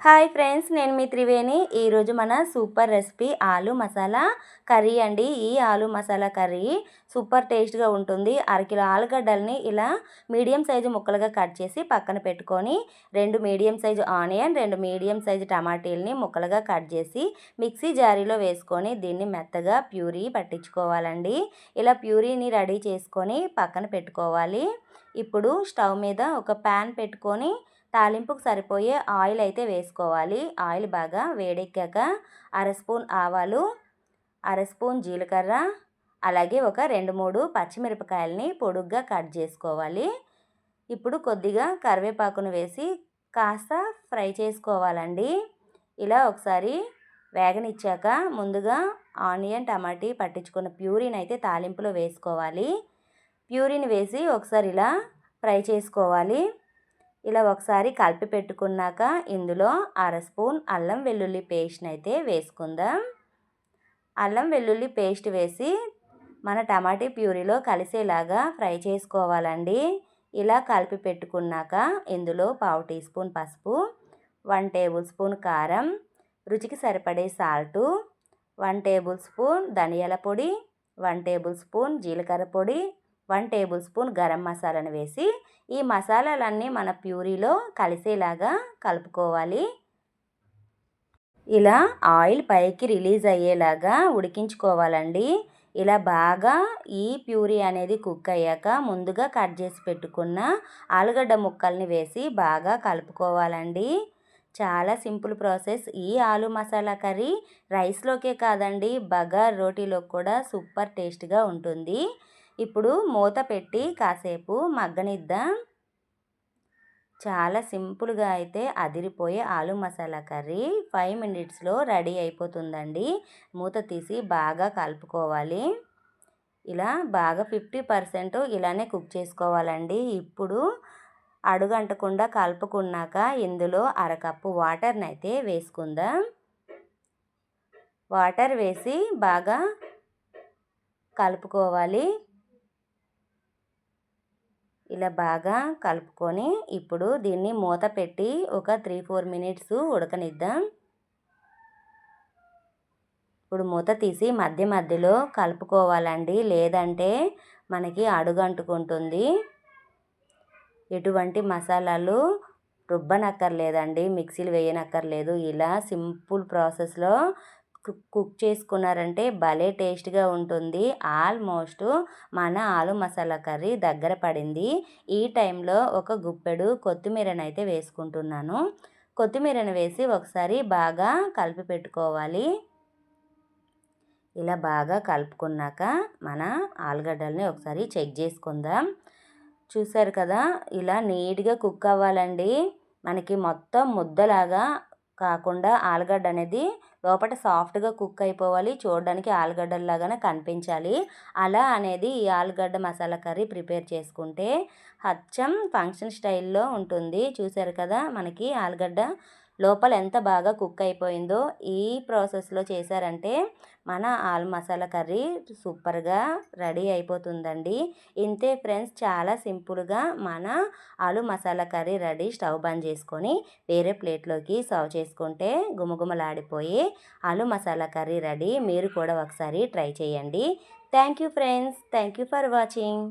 Hi friends, నేను మీ త్రివేణి. ఈరోజు మన సూపర్ రెసిపీ ఆలు మసాలా కర్రీ అండి. ఈ ఆలు మసాలా కర్రీ సూపర్ టేస్ట్గా ఉంటుంది. అరకిలో ఆలుగడ్డల్ని ఇలా మీడియం సైజు ముక్కలుగా కట్ చేసి పక్కన పెట్టుకొని 2 medium size onion, 2 medium size టమాటీల్ని ముక్కలుగా కట్ చేసి మిక్సీ జారీలో వేసుకొని దీన్ని మెత్తగా ప్యూరీ పట్టించుకోవాలండి. ఇలా ప్యూరీని రెడీ చేసుకొని పక్కన పెట్టుకోవాలి. ఇప్పుడు స్టవ్ మీద ఒక ప్యాన్ పెట్టుకొని తాలింపుకు సరిపోయే ఆయిల్ అయితే వేసుకోవాలి. ఆయిల్ బాగా వేడెక్కాక అర స్పూన్ ఆవాలు, అర స్పూన్ జీలకర్ర, అలాగే ఒక 2-3 పచ్చిమిరపకాయలని పొడుగ్గా కట్ చేసుకోవాలి. ఇప్పుడు కొద్దిగా కరివేపాకును వేసి కాస్త ఫ్రై చేసుకోవాలండి. ఇలా ఒకసారి వేగనిచ్చాక ముందుగా ఆనియన్ టమాటీ పట్టించుకున్న ప్యూరీని అయితే తాలింపులో వేసుకోవాలి. ప్యూరీని వేసి ఒకసారి ఇలా ఫ్రై చేసుకోవాలి. ఇలా ఒకసారి కలిపి పెట్టుకున్నాక ఇందులో అర స్పూన్ అల్లం వెల్లుల్లి పేస్ట్ని అయితే వేసుకుందాం. అల్లం వెల్లుల్లి పేస్ట్ వేసి మన టమాటీ ప్యూరీలో కలిసేలాగా ఫ్రై చేసుకోవాలండి. ఇలా కలిపి పెట్టుకున్నాక ఇందులో 1/2 టీ స్పూన్ పసుపు, 1 టేబుల్ స్పూన్ కారం, రుచికి సరిపడే సాల్టు, 1 టేబుల్ స్పూన్ ధనియాల పొడి, 1 టేబుల్ స్పూన్ జీలకర్ర పొడి, 1 టేబుల్ స్పూన్ గరం మసాలాను వేసి ఈ మసాలాలన్నీ మన ప్యూరీలో కలిసేలాగా కలుపుకోవాలి. ఇలా ఆయిల్ పైకి రిలీజ్ అయ్యేలాగా ఉడికించుకోవాలండి. ఇలా బాగా ఈ ప్యూరీ అనేది కుక్ అయ్యాక ముందుగా కట్ చేసి పెట్టుకున్న ఆలుగడ్డ ముక్కల్ని వేసి బాగా కలుపుకోవాలండి. చాలా సింపుల్ ప్రాసెస్. ఈ ఆలు మసాలా కర్రీ రైస్లోకే కాదండి, బగార్ రోటీలో కూడా సూపర్ టేస్ట్గా ఉంటుంది. ఇప్పుడు మూత పెట్టి కాసేపు మగ్గనిద్దాం. చాలా సింపుల్గా అయితే అదిరిపోయే ఆలు మసాలా కర్రీ 5 మినిట్స్లో రెడీ అయిపోతుందండి. మూత తీసి బాగా కలుపుకోవాలి. ఇలా బాగా 50% ఇలానే కుక్ చేసుకోవాలండి. ఇప్పుడు అడుగంటకుండా కలుపుకున్నాక ఇందులో అరకప్పు వాటర్ని అయితే వేసుకుందాం. వాటర్ వేసి బాగా కలుపుకోవాలి. ఇలా బాగా కలుపుకొని ఇప్పుడు దీన్ని మూత పెట్టి ఒక 3-4 మినిట్స్ ఉడకనిద్దాం. ఇప్పుడు మూత తీసి మధ్య మధ్యలో కలుపుకోవాలండి, లేదంటే మనకి అడుగంటుకుంటుంది. ఎటువంటి మసాలాలు రుబ్బనక్కర్లేదండి, మిక్సీలు వేయనక్కర్లేదు. ఇలా సింపుల్ ప్రాసెస్లో కుక్ చేసుకున్నారంటే భలే టేస్ట్గా ఉంటుంది. ఆల్మోస్ట్ మన ఆలు మసాలా కర్రీ దగ్గర పడింది. ఈ టైంలో ఒక గుప్పెడు కొత్తిమీరని అయితే వేసుకుంటున్నాను. కొత్తిమీరని వేసి ఒకసారి బాగా కలిపి పెట్టుకోవాలి. ఇలా బాగా కలుపుకున్నాక మన ఆలుగడ్డల్ని ఒకసారి చెక్ చేసుకుందాం. చూసారు కదా, ఇలా నీట్గా కుక్ అవ్వాలండి. మనకి మొత్తం ముద్దలాగా కాకుండా ఆలుగడ్డ అనేది లోపల సాఫ్ట్గా కుక్ అయిపోవాలి. చూడడానికి ఆలుగడ్డలాగానే కనిపించాలి. అలా అనేది ఈ ఆలుగడ్డ మసాలా కర్రీ ప్రిపేర్ చేసుకుంటే అచ్చం ఫంక్షన్ స్టైల్లో ఉంటుంది. చూసారు కదా, మనకి ఆలుగడ్డ లోపల ఎంత బాగా కుక్ అయిపోయిందో. ఈ ప్రాసెస్లో చేశారంటే మన ఆలు మసాలా కర్రీ సూపర్గా రెడీ అయిపోతుందండి. ఇంతే ఫ్రెండ్స్, చాలా సింపుల్గా మన ఆలు మసాలా కర్రీ రెడీ. స్టవ్ బంద్ చేసుకొని వేరే ప్లేట్లోకి సర్వ్ చేసుకుంటే గుమగుమలాడిపోయి ఆలు మసాలా కర్రీ రెడీ. మీరు కూడా ఒకసారి ట్రై చేయండి. Thank you friends, thank you for watching.